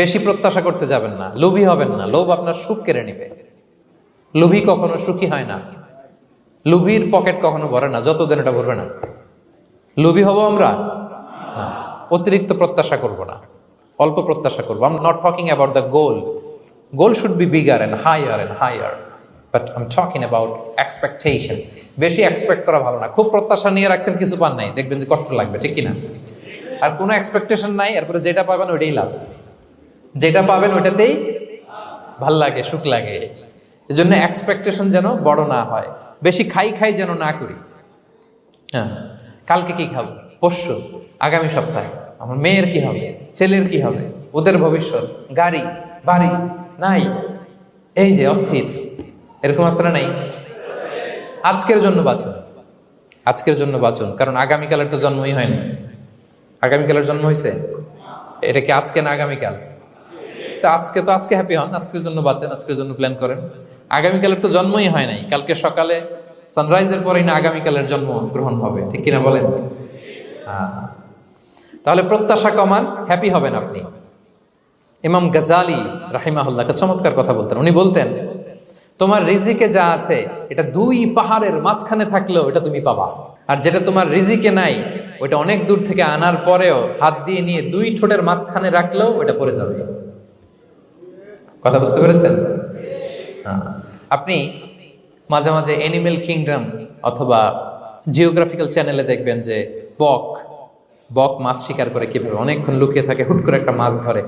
বেশি প্রত্যাশা করতে যাবেন না, লোভী হবেন না। লোভ আপনার সুখ কেড়ে নিবে। লোভী কখনো সুখী হয় না। লোভীর পকেট কখনো ভরে না, যতদিন এটা ভরবে না। লোভী হব আমরা না। অতিরিক্ত প্রত্যাশা করব না, অল্প প্রত্যাশা করবো। I am not talking about the goal. Goal should be bigger and higher, but I am talking about expectation. বেশি এক্সপেক্ট করা ভালো না। খুব প্রত্যাশা নিয়ে রাখছেন, কিছু পান নাই, দেখবেন যে কষ্ট লাগবে, ঠিক কিনা? আর কোনো এক্সপেকটেশন নাই, এরপরে যেটা পাবেন ওইটাই লাভ। যেটা পাবেন ওইটাতেই ভাল লাগে, সুখ লাগে। এই জন্য এক্সপেকটেশন যেন বড় না হয়। বেশি খাই যেন না করি। হ্যাঁ, কালকে কি খাবো, পরশু, আগামী সপ্তাহে আমার মেয়ের কি হবে, ছেলের কি হবে, ওদের ভবিষ্যৎ, গাড়ি বাড়ি নাই, এই যে অস্থির। এরকম আসলে নাই। আজকের জন্য বাঁচুন, আজকের জন্য বাঁচুন, কারণ আগামীকালের তো জন্মই হয়নি। আগামীকালের জন্ম হয়েছে, এটা কি আজকে না আগামীকাল? আজকে হ্যাপি হন, আজকের জন্য বাঁচেন, আজকের জন্য প্ল্যান করেন। আগামীকালের তো জন্মই হয় নাই। কালকে সকালে সানরাইজের পরেই না আগামীকালের জন্ম গ্রহণ হবে, ঠিক কিনা বলেন? তাহলে প্রত্যাশা কমান, হ্যাপি হবেন আপনি। ইমাম গাজালি রাহিমাহুল্লাহ একটা চমৎকার কথা বলতেন। উনি বলতেন, তোমার রিজিকে যা আছে এটা 2 পাহাড়ের মাঝখানে থাকলেও এটা তুমি পাবা। আর যেটা তোমার রিজিকে নাই, ওইটা অনেক দূর থেকে আনার পরেও হাত দিয়ে নিয়ে 2 ঠোঁটের মাঝখানে রাখলেও ওইটা পড়ে যাবে। কথা বুঝতে পেরেছেন? আপনি মাঝে মাঝে অ্যানিমেল কিংডম অথবা জিওগ্রাফিক্যাল চ্যানেলে দেখবেন যে বক মাছ শিকার করে কিভাবে অনেকক্ষণ লুকিয়ে থাকে, হুট করে একটা মাছ ধরে।